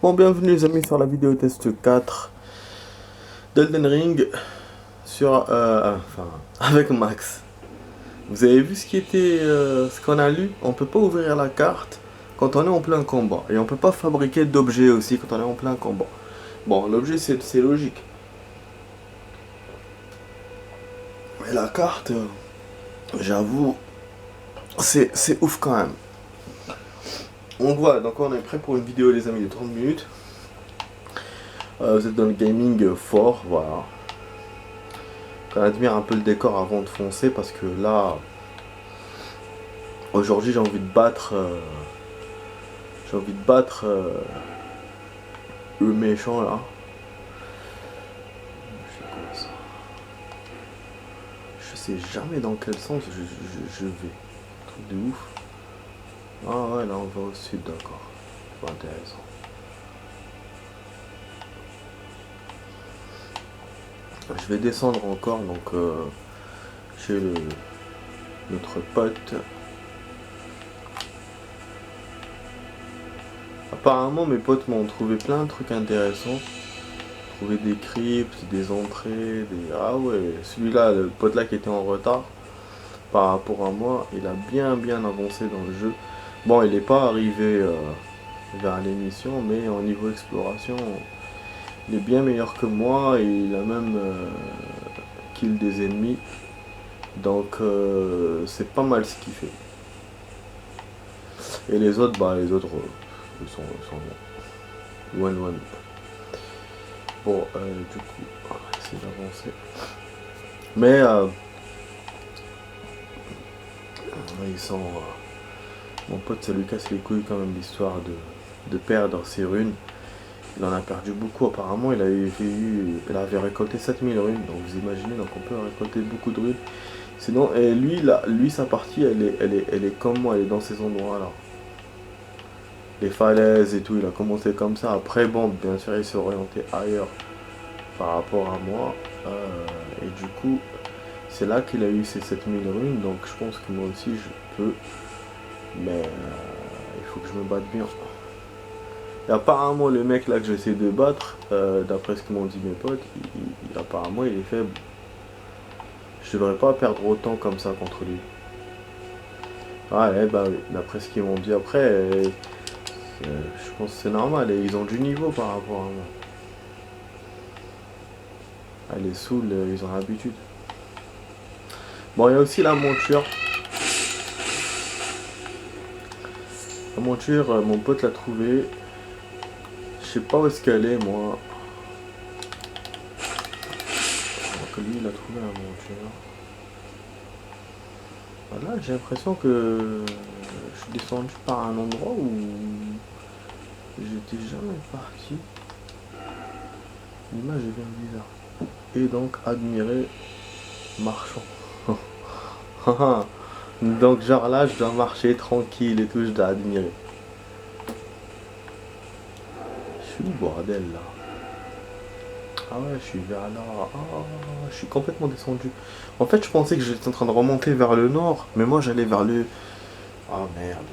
Bon, bienvenue les amis sur la vidéo test 4 d'Elden Ring avec Max. Vous avez vu ce qu'on a lu? On peut pas ouvrir la carte quand on est en plein combat. Et on peut pas fabriquer d'objets aussi quand on est en plein combat. Bon, l'objet c'est logique. Mais la carte, j'avoue, c'est ouf quand même. On voit, donc on est prêt pour une vidéo les amis de 30 minutes. Vous êtes dans le gaming fort, voilà. On admire un peu le décor avant de foncer parce que là, aujourd'hui j'ai envie de battre, le méchant là. C'est quoi ça? Je sais jamais dans quel sens je vais. Truc de ouf. Ah ouais, là on va au sud, d'accord. Pas intéressant. Je vais descendre encore donc chez notre pote. Apparemment mes potes m'ont trouvé plein de trucs intéressants. Trouvé des cryptes, des entrées, des... Ah ouais, celui-là, le pote là qui était en retard par rapport à moi, il a bien avancé dans le jeu. Bon, il n'est pas arrivé vers l'émission, mais au niveau exploration, il est bien meilleur que moi et il a même kill des ennemis. Donc c'est pas mal ce qu'il fait. Et les autres, ils sont bons. One. Bon, du coup, on va essayer d'avancer. Mais ils sont... mon pote, ça lui casse les couilles quand même l'histoire de perdre ses runes. Il en a perdu beaucoup apparemment, il avait récolté 7000 runes, donc vous imaginez, donc on peut récolter beaucoup de runes. Sinon, et lui sa partie, elle est comme moi, elle est dans ces endroits là. Les falaises et tout, il a commencé comme ça. Après, bon, bien sûr, il s'est orienté ailleurs par rapport à moi. Et du coup, c'est là qu'il a eu ses 7000 runes, donc je pense que moi aussi je peux. Mais il faut que je me batte bien. Et apparemment, le mec là que j'essaie de battre, d'après ce que m'ont dit mes potes, apparemment il est faible. Je devrais pas perdre autant comme ça contre lui. Ouais, bah oui, d'après ce qu'ils m'ont dit après, je pense que c'est normal, et ils ont du niveau par rapport à moi. Ah, les souls, ils ont l'habitude. Bon, il y a aussi la monture. La monture, mon pote l'a trouvée. Je sais pas où est-ce qu'elle est, moi. Alors que lui, il a trouvé la monture. Voilà, j'ai l'impression que je suis descendu par un endroit où j'étais jamais parti. L'image est bien bizarre. Et donc, admirer marchand. Donc, genre là, je dois marcher tranquille et tout, je dois admirer. Je suis où, bordel, là? Ah ouais, je suis vers là. Ah, je suis complètement descendu. En fait, je pensais que j'étais en train de remonter vers le nord, mais moi, j'allais vers le... Ah, merde.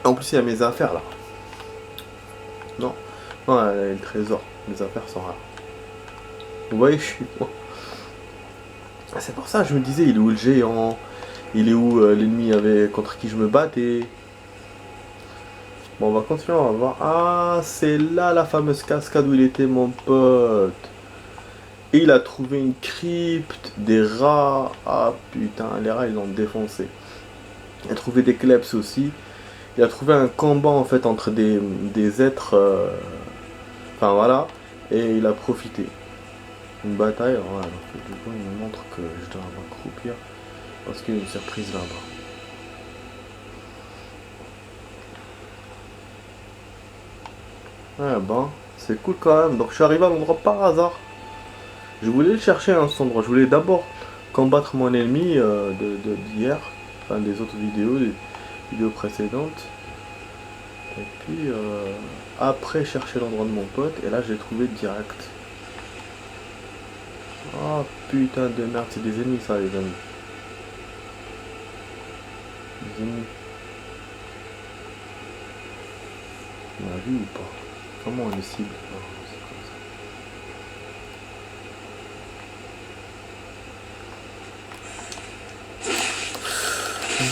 En plus, il y a mes affaires, là. Non, non, le trésor. Mes affaires sont rares. Vous voyez, je suis... C'est pour ça que je me disais, il est où le géant? Il est où l'ennemi contre qui je me battais? Bon, on va continuer, on va voir. Ah, c'est là la fameuse cascade où il était, mon pote. Et il a trouvé une crypte, des rats. Ah putain, les rats ils l'ont défoncé. Il a trouvé des kleps aussi. Il a trouvé un combat en fait entre des êtres. Enfin voilà. Et il a profité. Une bataille. Voilà, donc, du coup, il me montre que je dois m'accroupir. Parce qu'il y a une surprise là-bas. Ouais, ben, c'est cool quand même. Donc je suis arrivé à l'endroit par hasard. Je voulais chercher un endroit. Je voulais d'abord combattre mon ennemi d'hier. Enfin, des autres vidéos, des vidéos précédentes. Et puis, après chercher l'endroit de mon pote. Et là, j'ai trouvé direct. Oh putain de merde, c'est des ennemis ça, les amis. Des ennemis. Tu m'as vu ou pas? Comment on le cible? Non, c'est comme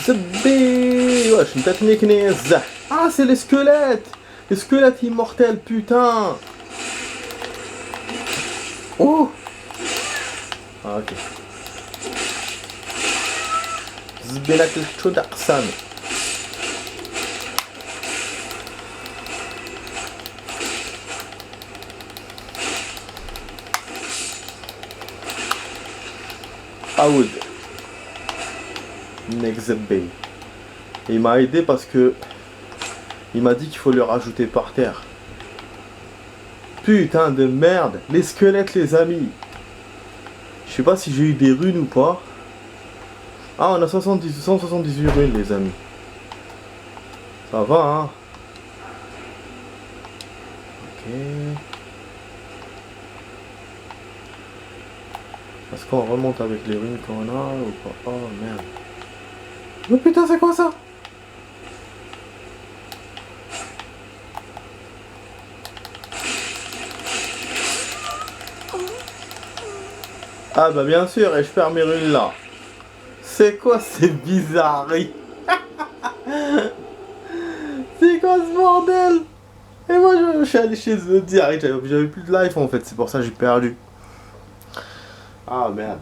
ça. Zbé! Ouais, je suis une technique naze. Ah, c'est les squelettes! Les squelettes immortels, putain! Oh! Ah, ok. Zbelak el-Chodaksan. Aoud. Nexebé. Il m'a aidé parce que il m'a dit qu'il faut le rajouter par terre. Putain de merde! Les squelettes, les amis! Je sais pas si j'ai eu des runes ou pas. Ah, on a 178 runes, les amis. Ça va, hein? Ok. Est-ce qu'on remonte avec les runes qu'on a ou pas? Oh merde. Oh putain, c'est quoi ça? Ah bah bien sûr, et je perds mes runes là. C'est quoi ces bizarreries? C'est quoi ce bordel? Et moi je suis allé chez eux direct, j'avais plus de life en fait, c'est pour ça que j'ai perdu. Ah merde.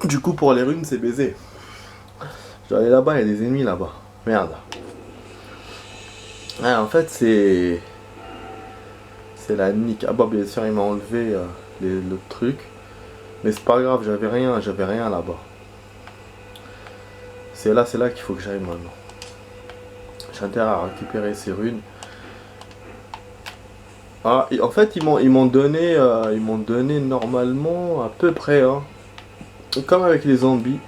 Du coup pour les runes c'est baisé. Je dois aller là-bas, il y a des ennemis là-bas. Merde. Ouais, en fait c'est... C'est la nique. Ah bah bien sûr il m'a enlevé le truc. Mais c'est pas grave, j'avais rien là-bas. C'est là qu'il faut que j'aille maintenant. J'ai intérêt à récupérer ces runes. Ah, et en fait ils m'ont donné normalement à peu près, hein, comme avec les zombies.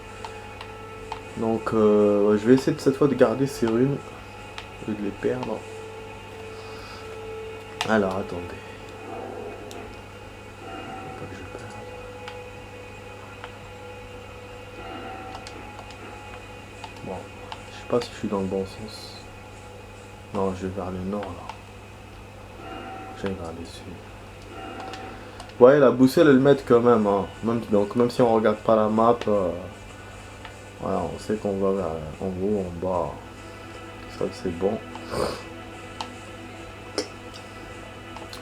Donc je vais essayer cette fois de garder ces runes et de les perdre. Alors attendez. Faut pas que je perde. Bon, je sais pas si je suis dans le bon sens. Non, je vais vers le nord là. J'aille vers le sud. Ouais, la boussole elle m'aide quand même, hein. Donc même si on regarde pas la map, voilà, on sait qu'on va vers en haut, en bas. Ça c'est bon.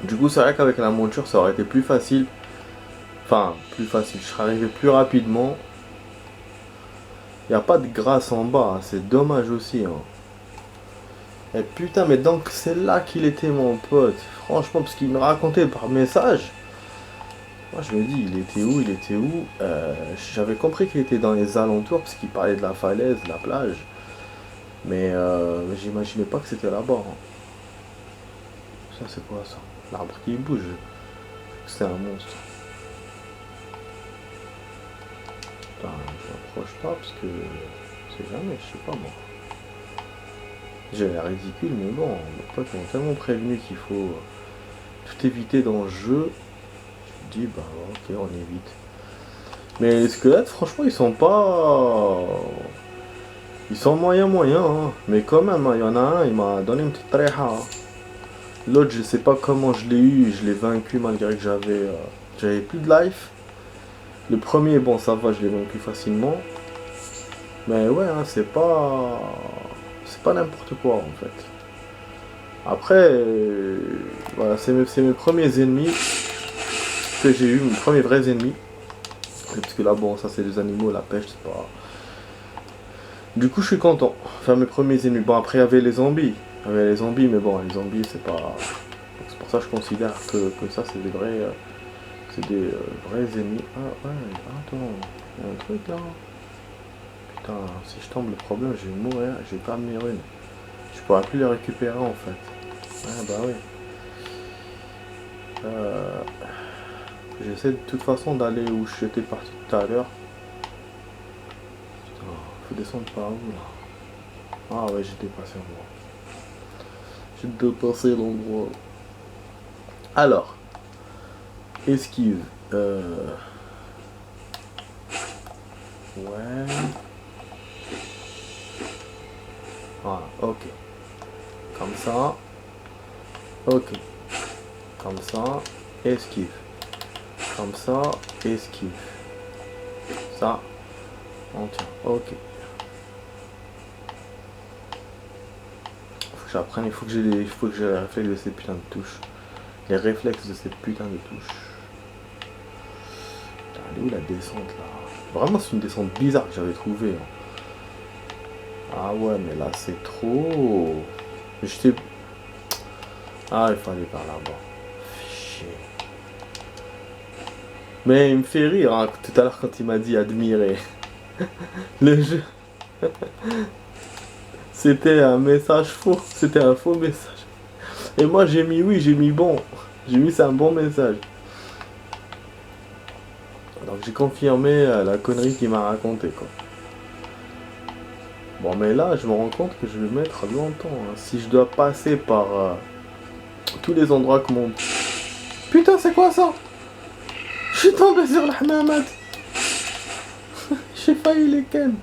Du coup c'est vrai qu'avec la monture ça aurait été plus facile. Enfin, plus facile, je serais arrivé plus rapidement. Il n'y a pas de grâce en bas, hein. C'est dommage aussi, hein. Et putain, mais donc c'est là qu'il était mon pote. Franchement, parce qu'il me racontait par message. Moi je me dis, il était où? J'avais compris qu'il était dans les alentours, parce qu'il parlait de la falaise, de la plage. Mais j'imaginais pas que c'était là-bas, hein. Ça c'est quoi ça? L'arbre qui bouge. C'est un monstre. Putain, je m'approche pas parce que... Je sais jamais, je sais pas moi. J'ai l'air ridicule, mais bon, mes potes m'ont tellement prévenu qu'il faut tout éviter dans le jeu. Je me dis, bah ok, on évite. Mais les squelettes, franchement, ils sont pas... Ils sont moyens, hein. Mais quand même, hein, il y en a un, il m'a donné une petite treha, hein. L'autre, je sais pas comment je l'ai eu, je l'ai vaincu malgré que j'avais plus de life. Le premier, bon, ça va, je l'ai vaincu facilement. Mais ouais, hein, c'est pas n'importe quoi en fait. Après, voilà, c'est mes premiers ennemis que j'ai eu, mes premiers vrais ennemis. Parce que là, bon, ça c'est des animaux, la pêche, c'est pas... Du coup, je suis content. Enfin, mes premiers ennemis. Bon, après, il y avait les zombies. Il y avait les zombies, mais bon, les zombies, c'est pas... C'est pour ça que je considère que ça, c'est des vrais... c'est des vrais ennemis. Ah, ouais, attends, il y a un truc là. Putain, si je tombe, le problème, je vais mourir, je vais perdre mes runes. Je pourrais plus les récupérer en fait. Ah bah oui. J'essaie de toute façon d'aller où j'étais parti tout à l'heure. Putain, faut descendre par où là? Ah ouais, j'ai dépassé l'endroit. J'ai dépassé l'endroit. Alors, esquive. Ouais. Ok. Comme ça. Ok. Comme ça. Esquive. Comme ça. Esquive. Ça. On tient. Ok. Faut que j'apprenne. Il faut que j'ai les réflexes de ces putains de touches. Les réflexes de ces putains de touches. Putain, elle est où la descente là? Vraiment, c'est une descente bizarre que j'avais trouvée. Ah ouais, mais là, c'est trop. J'étais. Ah, il faut aller par là-bas. Chier. Mais il me fait rire, hein, tout à l'heure quand il m'a dit admirer. Le jeu. C'était un message faux. C'était un faux message. Et moi, j'ai mis oui, j'ai mis bon. J'ai mis c'est un bon message. Donc j'ai confirmé la connerie qu'il m'a raconté quoi. Bon mais là je me rends compte que je vais mettre longtemps. Hein. Si je dois passer par tous les endroits que mon... Putain c'est quoi ça? Je suis tombé sur la hamamat. J'ai failli les ken.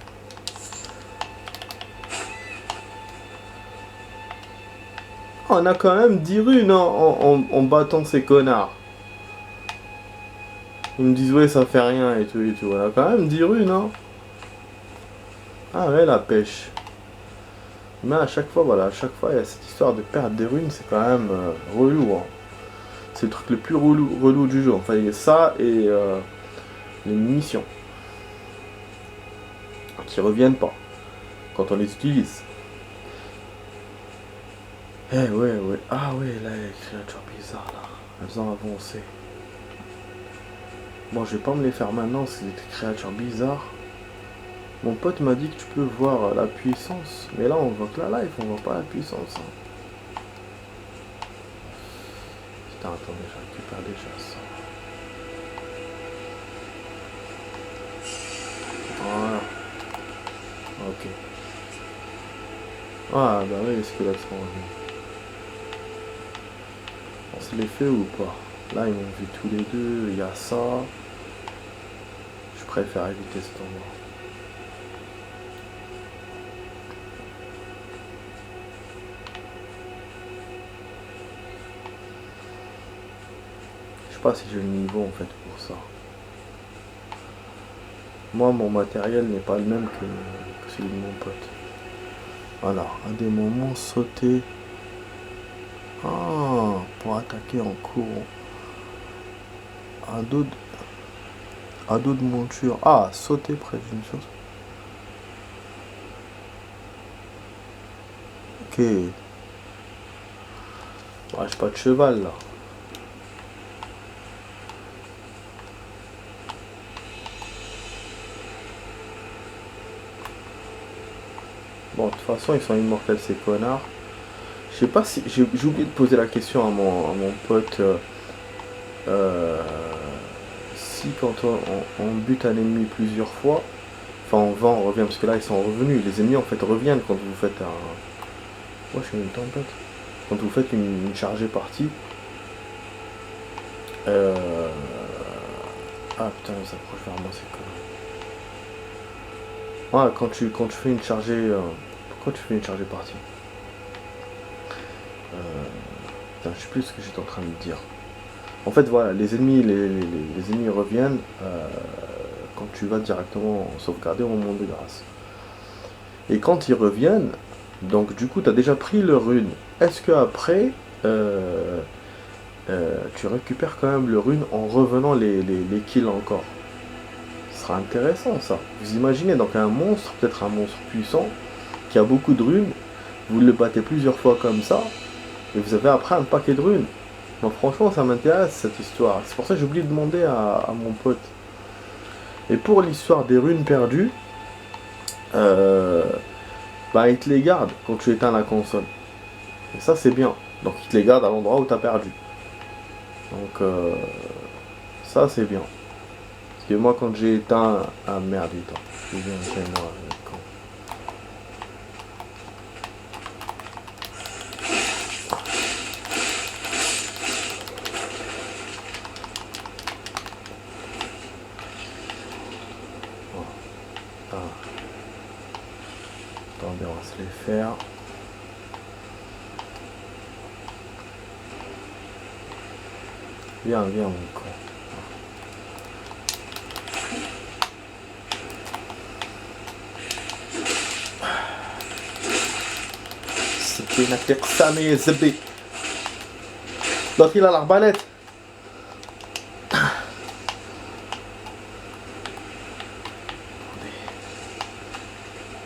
On a quand même 10 runes hein, en battant ces connards. Ils me disent ouais ça fait rien et tout et tout. On a quand même 10 runes hein. Ah ouais la pêche. Mais à chaque fois, voilà, à chaque fois, il y a cette histoire de perdre des runes, c'est quand même relou. Hein. C'est le truc le plus relou du jeu. Enfin, il y a ça et les munitions. Qui reviennent pas quand on les utilise. Eh ouais, ouais. Ah ouais, là, il y a des créatures bizarres, là. Elles ont avancé. Bon, je vais pas me les faire maintenant, c'est des créatures bizarres. Mon pote m'a dit que tu peux voir la puissance. Mais là, on voit que la live, on voit pas la puissance. Hein. Putain, attendez, je récupère déjà ça. Voilà. Ok. Ah, bah oui, les squelettes sont revenus. On se les fait ou pas? Là, ils m'ont vu tous les deux. Il y a ça. Je préfère éviter cet endroit. Je sais pas si j'ai le niveau en fait pour ça. Moi, mon matériel n'est pas le même que celui de mon pote. Voilà, à des moments, sauter. Ah, pour attaquer en courant. À dos de monture. Ah, sauter près d'une chose. Ok. Ouais, j'ai pas de cheval là. Bon, de toute façon, ils sont immortels ces connards. Je sais pas si... J'ai oublié de poser la question à mon pote. Si quand on bute un ennemi plusieurs fois, enfin on va, on revient, parce que là ils sont revenus. Les ennemis en fait reviennent quand vous faites un... Moi je suis une tempête. Quand vous faites une chargée partie. Ah putain, ils s'approchent vers moi, c'est quoi? Ouais, quand tu fais une chargée... Pourquoi tu fais une chargée partie? Putain, je sais plus ce que j'étais en train de dire. En fait, voilà, les ennemis reviennent quand tu vas directement sauvegarder au moment de grâce. Et quand ils reviennent, donc du coup, tu as déjà pris le rune. Est-ce que après, tu récupères quand même le rune en revenant les kills encore? Ce sera intéressant ça. Vous imaginez donc un monstre, peut-être un monstre puissant, qui a beaucoup de runes, vous le battez plusieurs fois comme ça, et vous avez après un paquet de runes. Moi franchement ça m'intéresse cette histoire. C'est pour ça que j'ai oublié de demander à mon pote. Et pour l'histoire des runes perdues, bah il te les garde quand tu éteins la console. Et ça c'est bien. Donc il te les garde à l'endroit où tu as perdu. Donc ça c'est bien. Parce que moi quand j'ai éteint... Ah merde, attends. Je viens chez moi. Attendez, on va se les faire. Viens, viens, mon con. C'était la tête samé zébé. L'autre il a l'arbalète.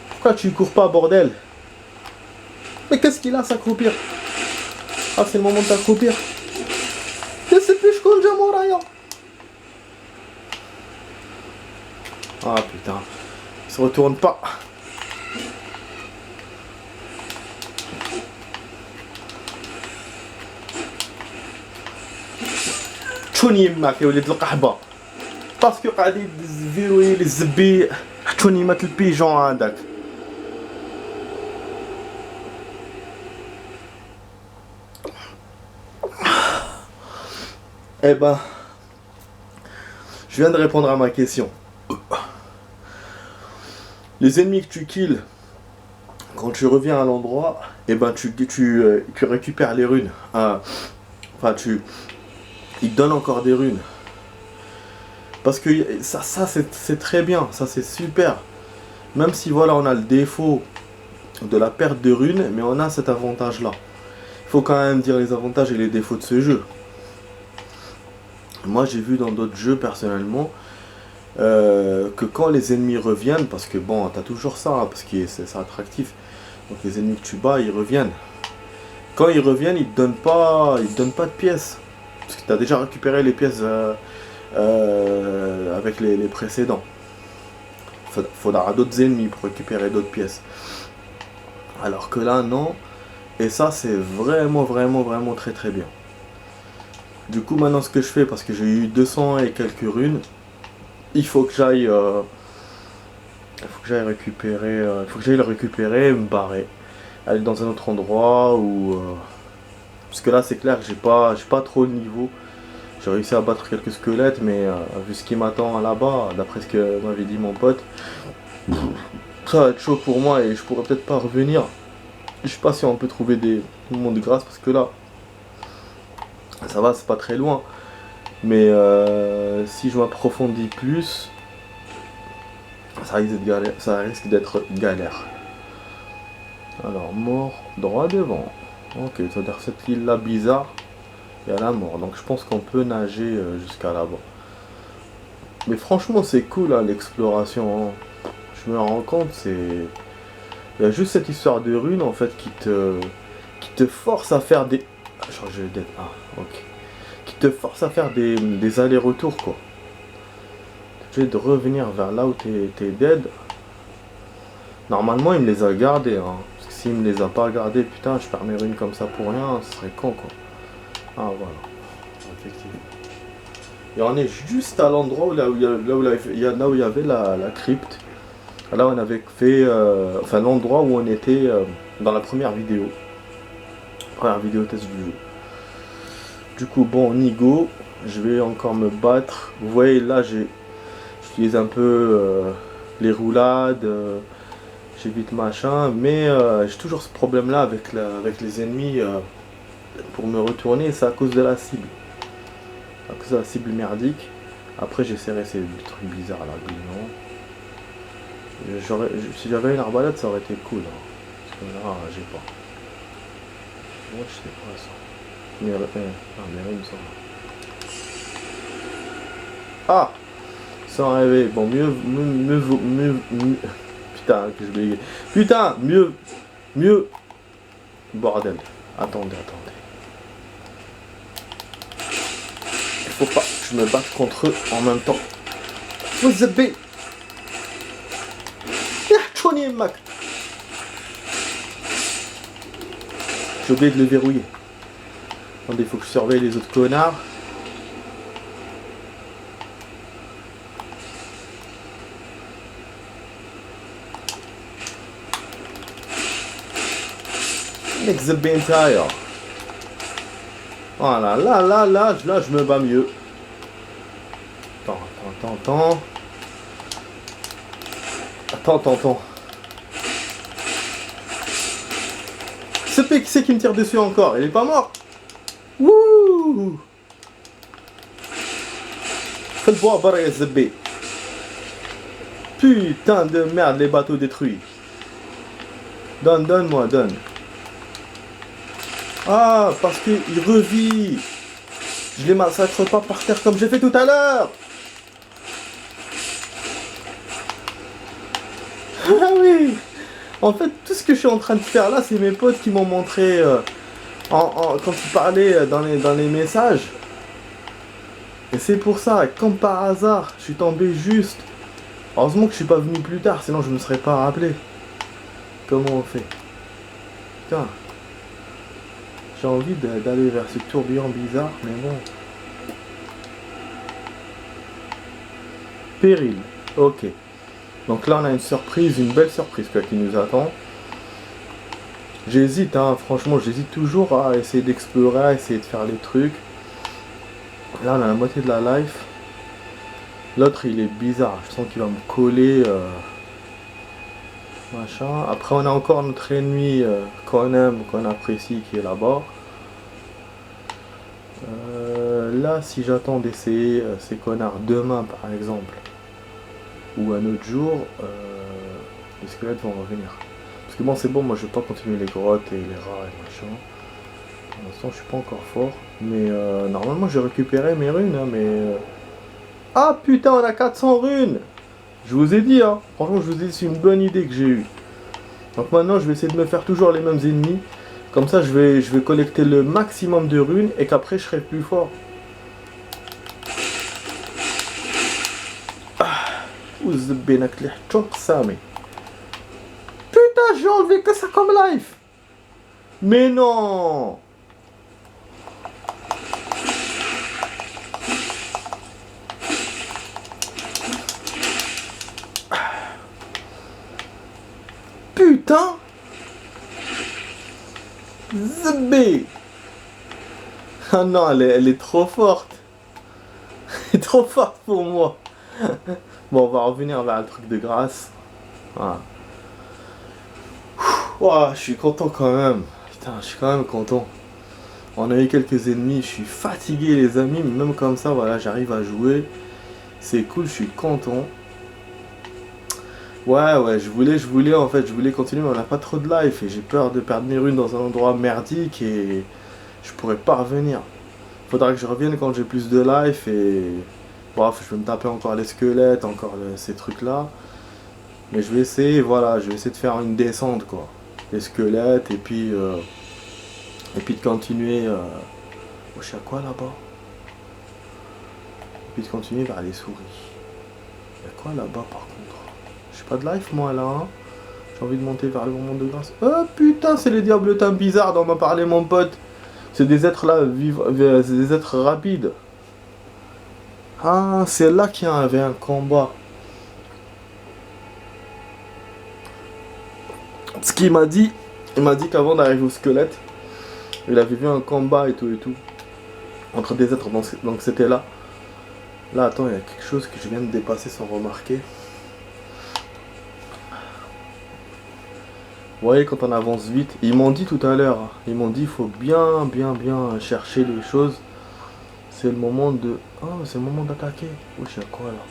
Pourquoi tu cours pas, bordel? Mais qu'est-ce qu'il a à s'accroupir? Ah, c'est le moment de t'accroupir. Je sais plus, je compte déjà mon rayon. Ah putain, il se retourne pas. شوني يماك يا وليد القحبه باسكو قاعد يفيروي لي الزبي حتوني ماك البيجون هذاك. Eh ben, je viens de répondre à ma question. Les ennemis que tu kills, quand tu reviens à l'endroit, eh ben tu récupères les runes. Enfin, ils te donnent encore des runes. Parce que ça c'est très bien, ça c'est super. Même si voilà, on a le défaut de la perte de runes, mais on a cet avantage-là. Il faut quand même dire les avantages et les défauts de ce jeu. Moi j'ai vu dans d'autres jeux personnellement que quand les ennemis reviennent, parce que bon t'as toujours ça, hein, parce que c'est attractif, donc les ennemis que tu bats ils reviennent. Quand ils reviennent ils te donnent pas de pièces, parce que tu as déjà récupéré les pièces avec les précédents. Faudra d'autres ennemis pour récupérer d'autres pièces. Alors que là non, et ça c'est vraiment très très bien. Du coup maintenant ce que je fais, parce que j'ai eu 200 et quelques runes, il faut que j'aille récupérer, le récupérer et me barrer, aller dans un autre endroit où parce que là c'est clair que j'ai pas trop de niveau. J'ai réussi à battre quelques squelettes, mais vu ce qui m'attend là-bas, d'après ce que m'avait dit mon pote, ça va être chaud pour moi et je pourrais peut-être pas revenir. Je sais pas si on peut trouver des moments de grâce, parce que là ça va, c'est pas très loin, mais si je m'approfondis plus, ça risque d'être galère. Alors mort droit devant. Ok, c'est-à-dire cette île là bizarre, il y a la mort, donc je pense qu'on peut nager jusqu'à là-bas. Mais franchement c'est cool hein, l'exploration, hein. Je me rends compte, il y a juste cette histoire de runes en fait qui te force à faire des... qui te force à faire des allers-retours quoi. Tu es de revenir vers là où t'es dead. Normalement il me les a gardés hein. Parce que s'il me les a pas gardés, putain je perds mes runes comme ça pour rien, ce serait con quoi. Ah voilà, effectivement. Et on est juste à l'endroit où il y avait la crypte. Là on avait fait, enfin l'endroit où on était dans la première vidéo test du jeu. Du coup bon, Nigo, je vais encore me battre. Vous voyez là j'utilise un peu les roulades, j'évite machin, mais j'ai toujours ce problème là avec les ennemis pour me retourner, c'est à cause de la cible. À cause de la cible merdique. Après j'essaierai ces trucs bizarres là, si j'avais une arbalète ça aurait été cool hein. Parce que là j'ai pas. Moi je sais pas ça. Mais runes sont là. Ah, sans rêver. Bon mieux putain que je bégaye. Putain mieux bordel. Attendez. Il faut pas que je me batte contre eux en même temps. Vous avez j'ai oublié de le verrouiller. Attendez, il faut que je surveille les autres connards. Make the entire. Voilà, là, je me bats mieux. Attends. Ce P qui c'est qui me tire dessus encore? Il est pas mort? Wouh! bois, Barazb. Putain de merde, les bateaux détruits. Donne-moi, donne. Ah, parce qu'il revit. Je les massacre pas par terre comme j'ai fait tout à l'heure. Ah oui. En fait, tout ce que je suis en train de faire là, c'est mes potes qui m'ont montré quand ils parlaient dans les messages. Et c'est pour ça, comme par hasard, je suis tombé juste. Heureusement que je suis pas venu plus tard, sinon je me serais pas rappelé. Comment on fait? Putain. J'ai envie d'aller vers ce tourbillon bizarre, mais bon. Péril. Ok. Donc là, on a une surprise, une belle surprise quoi, qui nous attend. J'hésite, hein, franchement, j'hésite toujours à essayer d'explorer, à essayer de faire les trucs. Là, on a la moitié de la life. L'autre, il est bizarre. Je sens qu'il va me coller. Machin. Après, on a encore notre ennemi qu'on aime, qu'on apprécie, qui est là-bas. Là, si j'attends d'essayer ces connards demain, par exemple, ou un autre jour, les squelettes vont revenir. Parce que bon, c'est bon, moi je vais pas continuer les grottes et les rats et machin. Pour l'instant, je suis pas encore fort. Mais normalement, j'ai récupéré mes runes, hein, mais... Ah putain, on a 400 runes! Je vous ai dit, hein. Franchement, je vous ai dit, c'est une bonne idée que j'ai eue. Donc maintenant, je vais essayer de me faire toujours les mêmes ennemis. Comme ça, je vais collecter le maximum de runes et qu'après, je serai plus fort. Putain, j'ai enlevé que ça comme life. Mais non. Putain. Zbé. Ah non, elle est trop forte. Elle est trop forte pour moi. Bon, on va revenir vers le truc de grâce. Voilà. Ouah, je suis content quand même. Putain, je suis quand même content. On a eu quelques ennemis. Je suis fatigué, les amis. Mais même comme ça, voilà, j'arrive à jouer. C'est cool, je suis content. Ouais, je voulais en fait, je voulais continuer, mais on n'a pas trop de life. Et j'ai peur de perdre mes runes dans un endroit merdique et je pourrais pas revenir. Faudra que je revienne quand j'ai plus de life et... Bref, je vais me taper encore les squelettes, encore ces trucs là. Mais je vais essayer, voilà, je vais essayer de faire une descente quoi. Les squelettes et puis de continuer... Oh, je suis à quoi là-bas? Et puis de continuer vers les souris. Il y a quoi là-bas par contre? J'ai pas de life moi là, hein. J'ai envie de monter vers le monde de grâce. Oh putain, c'est les diabletins bizarres dont m'a parlé mon pote. C'est des êtres là, c'est des êtres rapides. Ah, c'est là qu'il y avait un combat. Ce qu'il m'a dit, il m'a dit qu'avant d'arriver au squelette, il avait vu un combat et tout, entre des êtres, donc c'était là. Là, attends, il y a quelque chose que je viens de dépasser sans remarquer. Vous voyez, quand on avance vite, ils m'ont dit tout à l'heure, hein, ils m'ont dit il faut bien chercher les choses. C'est le moment de... Ah, c'est le moment d'attaquer. Oui, je sais quoi là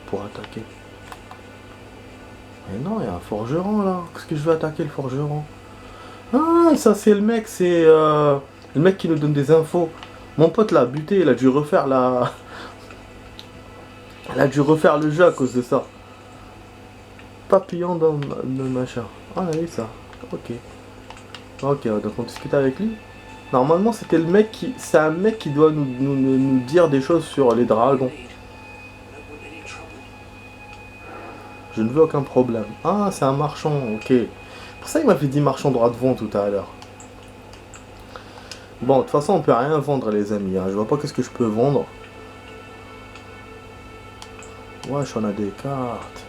pour attaquer. Mais non, il y a un forgeron là. Qu'est-ce que je vais attaquer le forgeron? Ah, ça c'est le mec, c'est le mec qui nous donne des infos. Mon pote l'a buté, il a dû refaire la... Il a dû refaire le jeu à cause de ça. Papillon dans le machin. Ah, on a eu ça. Ok. Ok, donc on discute avec lui. Normalement, c'était le mec qui... C'est un mec qui doit nous dire des choses sur les dragons. Je ne veux aucun problème. Ah, c'est un marchand, ok. Pour ça, il m'avait dit marchand droit devant tout à l'heure. Bon, de toute façon, on peut rien vendre, les amis. Hein. Je vois pas qu'est-ce que je peux vendre. Wesh, on a des cartes.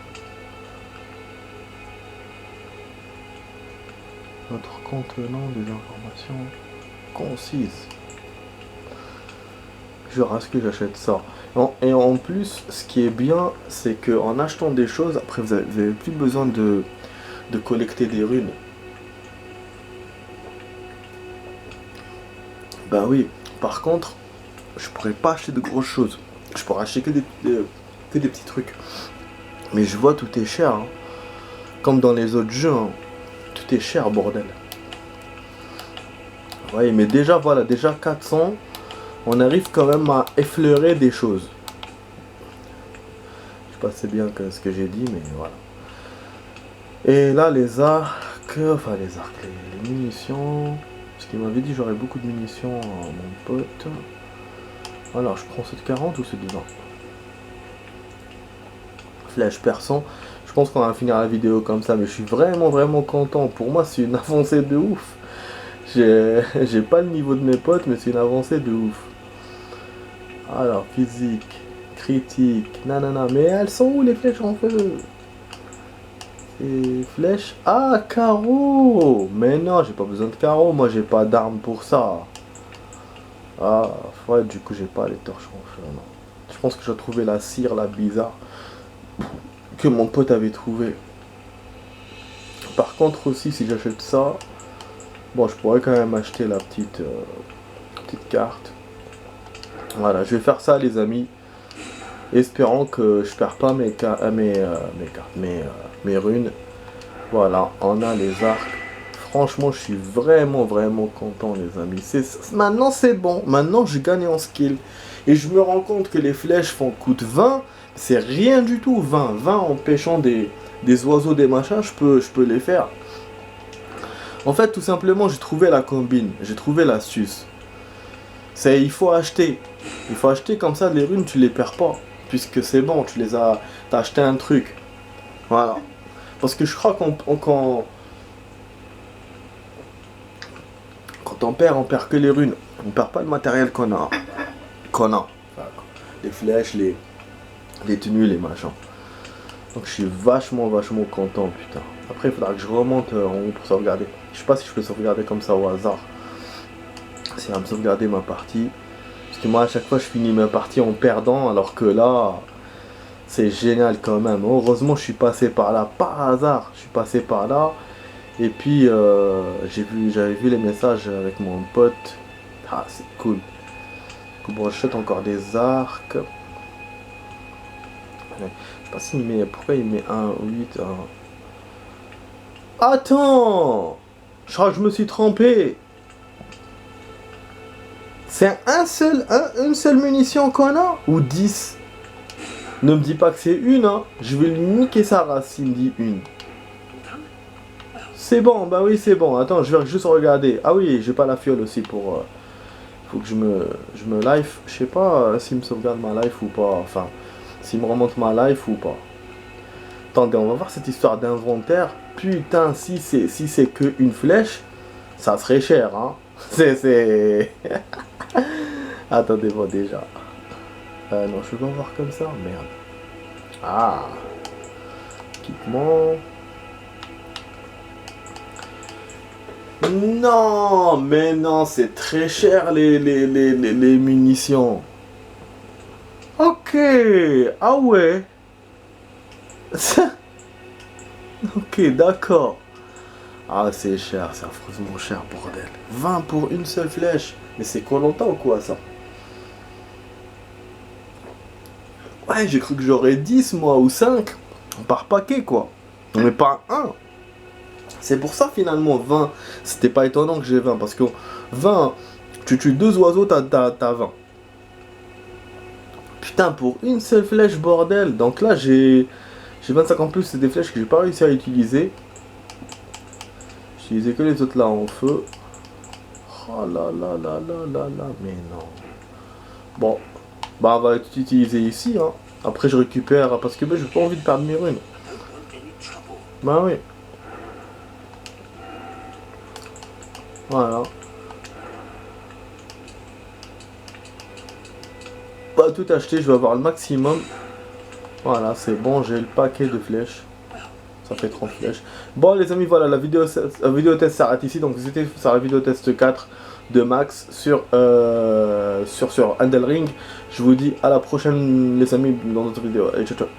Notre contenant des informations concises. Je reste que j'achète ça. Et en plus, ce qui est bien, c'est qu'en achetant des choses, après vous avez plus besoin de collecter des runes. Bah oui, par contre, je pourrais pas acheter de grosses choses. Je pourrais acheter que des petits trucs. Mais je vois tout est cher. Hein. Comme dans les autres jeux. Hein. Tout est cher, bordel. Ouais, mais déjà, voilà, déjà 400. On arrive quand même à effleurer des choses. Je sais pas si c'est bien ce que j'ai dit, mais voilà. Et là, les arcs. Enfin, les arcs, les munitions. Parce qu'il m'avait dit j'aurais beaucoup de munitions, mon pote. Alors, je prends cette 40 ou cette 20? Flèche perçant. Je pense qu'on va finir la vidéo comme ça, mais je suis vraiment content. Pour moi, c'est une avancée de ouf. J'ai pas le niveau de mes potes, mais c'est une avancée de ouf. Alors, physique, critique, nanana. Mais elles sont où les flèches en feu? Et flèches. Ah, carreau. Mais non, j'ai pas besoin de carreau. Moi, j'ai pas d'armes pour ça. Ah, ouais, du coup, j'ai pas les torches en feu. Non. Je pense que j'ai trouvé la cire, la bizarre, que mon pote avait trouvé. Par contre, aussi, si j'achète ça, bon, je pourrais quand même acheter la petite carte. Voilà, je vais faire ça, les amis. Espérant que je perds pas mes runes. Voilà, on a les arcs. Franchement, je suis vraiment content, les amis. Maintenant, c'est bon. Maintenant, je gagne en skill. Et je me rends compte que les flèches coûtent 20. C'est rien du tout, 20. 20 en pêchant des oiseaux, des machins, je peux les faire. En fait, tout simplement, j'ai trouvé la combine. J'ai trouvé l'astuce. Il faut acheter. Il faut acheter comme ça, les runes, tu les perds pas. Puisque c'est bon, t'as acheté un truc. Voilà. Parce que je crois quand on perd que les runes. On perd pas le matériel qu'on a. Enfin, les flèches, les tenues, les machins. Donc je suis vachement content, putain. Après, il faudra que je remonte en haut pour sauvegarder. Je sais pas si je peux sauvegarder comme ça au hasard. Si elle va me sauvegarder ma partie. Parce que moi, à chaque fois, je finis ma partie en perdant. Alors que là, c'est génial quand même. Heureusement, je suis passé par là. Par hasard, je suis passé par là. Et puis, j'avais vu les messages avec mon pote. Ah, c'est cool. Bon, j'achète encore des arcs. Je sais pas s'il met... Pourquoi il met 1, 8, 1... Attends! Je crois que je me suis trompé. C'est une seule munition qu'on a? Ou 10? Ne me dis pas que c'est une, hein. Je vais lui niquer sa race s'il me dit une. C'est bon, bah oui, c'est bon. Attends, je vais juste regarder. Ah oui, j'ai pas la fiole aussi pour... faut que je me life. Je sais pas s'il me sauvegarde ma life ou pas. Enfin, s'il me remonte ma life ou pas. Attendez, on va voir cette histoire d'inventaire. Putain, si c'est que une flèche, ça serait cher, hein. C'est... Attendez, moi déjà. Non, je peux pas voir comme ça. Merde. Ah. Équipement. Non, mais non, c'est très cher les munitions. Ok. Ah ouais. Ok, d'accord. Ah, c'est cher, c'est affreusement cher, bordel. 20 pour une seule flèche. Mais c'est Koh-Lanta ou quoi, ça? Ouais, j'ai cru que j'aurais 10, moi, ou 5. Par paquet, quoi. Mais pas un. C'est pour ça, finalement, 20. C'était pas étonnant que j'ai 20. Parce que 20, tu tues 2 oiseaux, t'as 20. Putain, pour une seule flèche, bordel. Donc là, j'ai 25 en plus. C'est des flèches que j'ai pas réussi à utiliser. J'utilisais que les autres là en feu. Oh là là, mais non. Bon, bah on va utiliser ici, hein. Après je récupère, parce que bah, j'ai pas envie de perdre mes runes. Bah oui. Voilà. Pas tout acheter, je vais avoir le maximum. Voilà, c'est bon, j'ai le paquet de flèches. Ça fait 30 flèches. Bon les amis, voilà, la vidéo test s'arrête ici. Donc c'était sur la vidéo test 4 de Max sur Elden Ring. Je vous dis à la prochaine les amis dans notre vidéo. Allez, ciao ciao.